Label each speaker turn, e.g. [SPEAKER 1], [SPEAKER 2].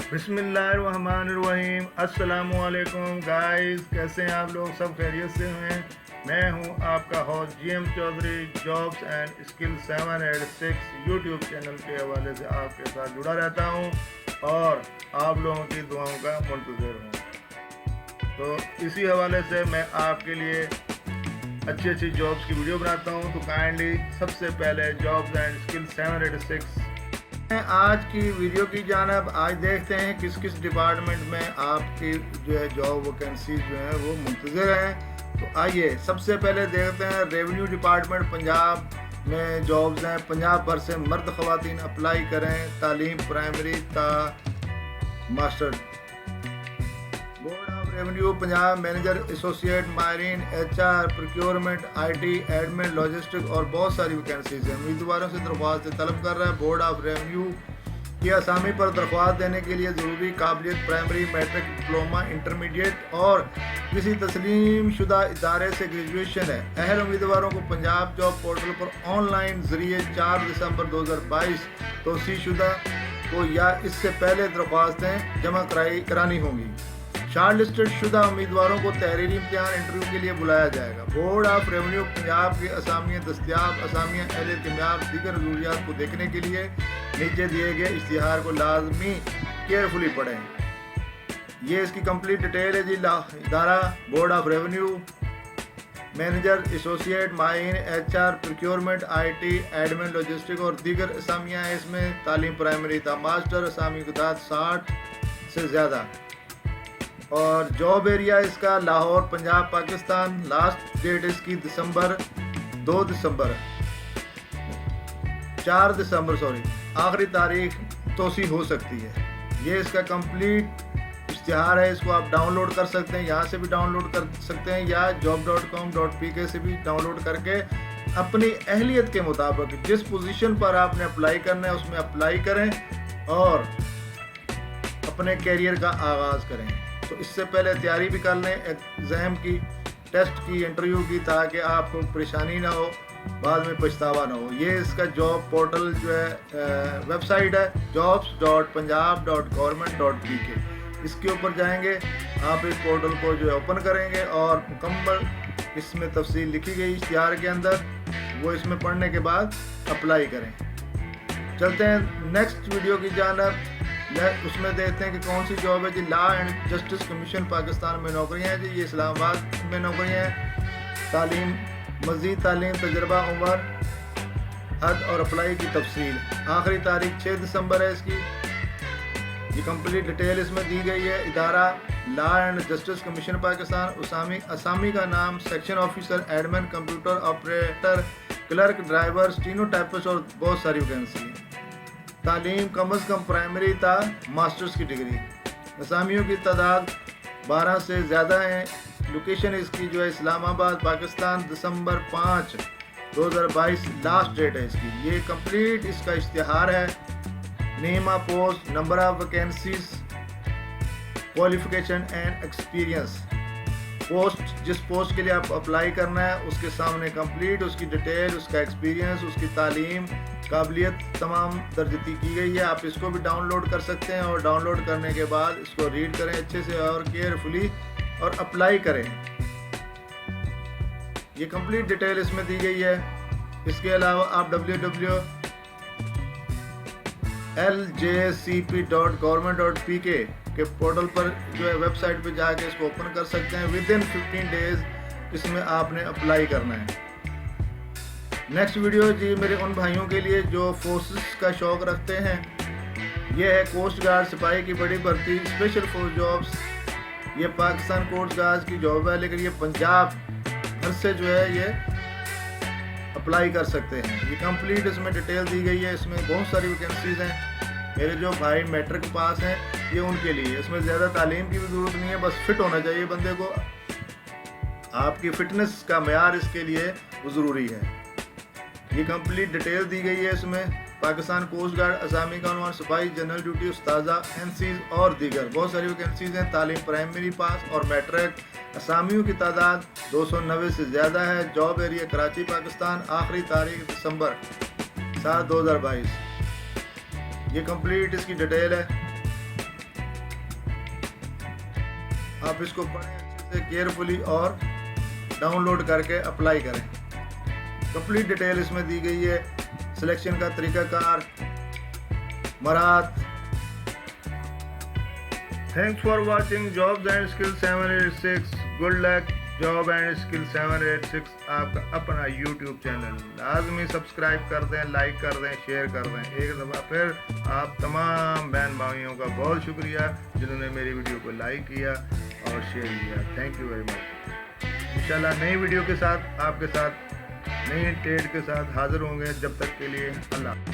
[SPEAKER 1] बिस्मिल्लाहिर्रहमानिर्रहीम। अस्सलाम वालेकुम गाइस, कैसे हैं आप लोग? सब खैरियत से हैं। मैं हूं आपका होस्ट GM चौधरी। Jobs and skill 786 YouTube channel के हवाले से आपके साथ जुड़ा रहता हूं और आप लोगों की दुआओं का मुंतज़िर हूं। तो इसी हवाले से मैं आपके लिए अच्छी जॉब्स की वीडियो बनाता हूं। तो काइंडली सबसे पहले जॉब्स एंड स्किल 786 आज की वीडियो की जानब आज देखते हैं किस किस डिपार्टमेंट में आपकी जो है जॉब वैकेंसीज जो है वो मुंतज़िर हैं। तो आइए सबसे पहले देखते हैं रेवेन्यू डिपार्टमेंट पंजाब में जॉब्स हैं। पंजाब भर से मर्द ख़वातीन अप्लाई करें। तालीम प्राइमरी ता master. Board of revenue Punjab manager associate माहरीन HR procurement IT admin logistic और बहुत सारी वैकेंसीज हैं। उम्मीदवारों से दरख्वास्त तलब कर रहा है। बोर्ड ऑफ रेवेन्यू की असामी पर दरख्वास्त देने के लिए ज़रूरी काबिलियत प्राइमरी मैट्रिक डिप्लोमा इंटरमीडिएट और किसी तस्लीम शुदा इदारे से ग्रेजुएशन है। अहल उम्मीदवारों को पंजाब जॉब पोर्टल पर ऑनलाइन ज़रिए 4 दिसंबर 2022 तोसी शुदा को या इससे पहले दरख्वास्तें जमा करानी होंगी। शॉर्ट लिस्टेड शुदा उम्मीदवारों को तहरीरी इम्तिहान इंटरव्यू के लिए बुलाया जाएगा। बोर्ड ऑफ रेवेन्यू पंजाब की असामियाँ दस्तियाब असामियाँ अहले तिमार दीगर ज़रूरियात को देखने के लिए नीचे दिए गए इश्तिहार को लाजमी केयरफुली पढ़ें। ये इसकी कंप्लीट डिटेल है जी। इदारा board of revenue manager associate माहिर HR procurement IT admin logistic और दीगर असामियाँ हैं। इसमें तालीम प्राइमरी था मास्टर असामी की तादाद 60 से ज़्यादा और जॉब एरिया इसका लाहौर पंजाब पाकिस्तान। लास्ट डेट इसकी 4 दिसंबर आखिरी तारीख तोसी हो सकती है। ये इसका कंप्लीट इश्तिहार है। इसको आप डाउनलोड कर सकते हैं, यहाँ से भी डाउनलोड कर सकते हैं या job.com.pk से भी डाउनलोड करके अपनी अहलियत के मुताबिक जिस पोजीशन पर आपने अप्लाई करना है उसमें अप्लाई करें और अपने कैरियर का आगाज़ करें। तो इससे पहले तैयारी भी कर लें एग्ज़ाम की, टेस्ट की, इंटरव्यू की, ताकि आपको परेशानी ना हो, बाद में पछतावा ना हो। ये इसका जॉब पोर्टल जो है वेबसाइट है jobs.punjab.government.pk। इसके ऊपर जाएंगे आप, इस पोर्टल को जो है ओपन करेंगे और मुकम्मल इसमें तफसील लिखी गई इश्तिहार के अंदर, वो इसमें पढ़ने के बाद अप्लाई करें। चलते हैं नेक्स्ट वीडियो की जानब। उसमें देखते हैं कि कौन सी जॉब है जी। Law and justice commission Pakistan में नौकरियां हैं जी। ये इस्लामाबाद में नौकरियां हैं। तालीम मज़ीद तालीम तजर्बा उम्र हद और अप्लाई की तफसील। आखिरी तारीख 6 दिसंबर है इसकी। ये कंप्लीट डिटेल इसमें दी गई है। इदारा law and justice commission Pakistan. असामी का नाम section officer admin computer operator clerk driver stenotypist और बहुत सारी वैकेंसी है। तालीम कम अज़ कम प्राइमरी था मास्टर्स की डिग्री। असामियों की तादाद 12 से ज़्यादा हैं। लोकेशन इसकी जो है इस्लामाबाद पाकिस्तान। दिसंबर 5 2022 लास्ट डेट है इसकी। ये कंप्लीट इसका इश्तिहार है। Name of post, number of vacancies, qualification and experience. Post जिस पोस्ट के लिए आप अप्लाई करना है उसके सामने कंप्लीट उसकी डिटेल, उसका एक्सपीरियंस, उसकी तालीम काबिलियत तमाम दर्ज की गई है। आप इसको भी डाउनलोड कर सकते हैं और डाउनलोड करने के बाद इसको रीड करें अच्छे से और केयरफुली और अप्लाई करें। ये कंप्लीट डिटेल इसमें दी गई है। इसके अलावा आप www.ljcp.government.pk के पोर्टल पर जो है वेबसाइट पे जाके इसको ओपन कर सकते हैं। विद इन 15 डेज इसमें आपने अप्लाई करना है। नेक्स्ट वीडियो जी मेरे उन भाइयों के लिए जो फोर्सेस का शौक़ रखते हैं। ये है कोस्ट गार्ड सिपाही की बड़ी भर्ती स्पेशल फोर्स जॉब्स। ये पाकिस्तान कोस्ट गार्ड की जॉब है, लेकिन ये पंजाब भर से जो है ये अप्लाई कर सकते हैं। ये कंप्लीट इसमें डिटेल दी गई है। इसमें बहुत सारी वैकेंसीज हैं। मेरे जो भाई मैट्रिक पास हैं ये उनके लिए। इसमें ज़्यादा तालीम की भी ज़रूरत नहीं है, बस फिट होना चाहिए बंदे को। आपकी फ़िटनेस का मेयार इसके लिए वो ज़रूरी है। ये कंप्लीट डिटेल दी गई है इसमें। पाकिस्तान कोस्ट गार्ड असामी का उन्वान सिपाही जनरल ड्यूटी उस्ताजा NCs और दीगर बहुत सारी वैकेंसीज हैं। तालीम प्राइमरी पास और मैट्रिक। असामियों की तादाद 290 से ज़्यादा है। Job area Karachi Pakistan. आखिरी तारीख दिसंबर 7 2022। ये कंप्लीट इसकी डिटेल है। آپ اس کو پڑھیں اچھے سے کیئرفلی اور ڈاؤن لوڈ کر کے اپلائی کریں. کمپلیٹ ڈیٹیل اس میں دی گئی ہے, سلیکشن کا طریقہ کار, مراحل. Thanks for watching jobs and skill 786. Good luck. Job and skill 786 آپ کا اپنا یوٹیوب چینل. لازمی سبسکرائب کر دیں, لائک کر دیں, شیئر کر دیں. ایک دفعہ پھر آپ تمام بہن بھائیوں کا بہت شکریہ جنہوں نے میری ویڈیو کو لائک کیا اور شیئر کیا. Thank you very much. انشاءاللہ نئی ویڈیو کے ساتھ آپ کے ساتھ نئی ٹریڈ کے ساتھ حاضر ہوں گے. جب تک کے لیے اللہ.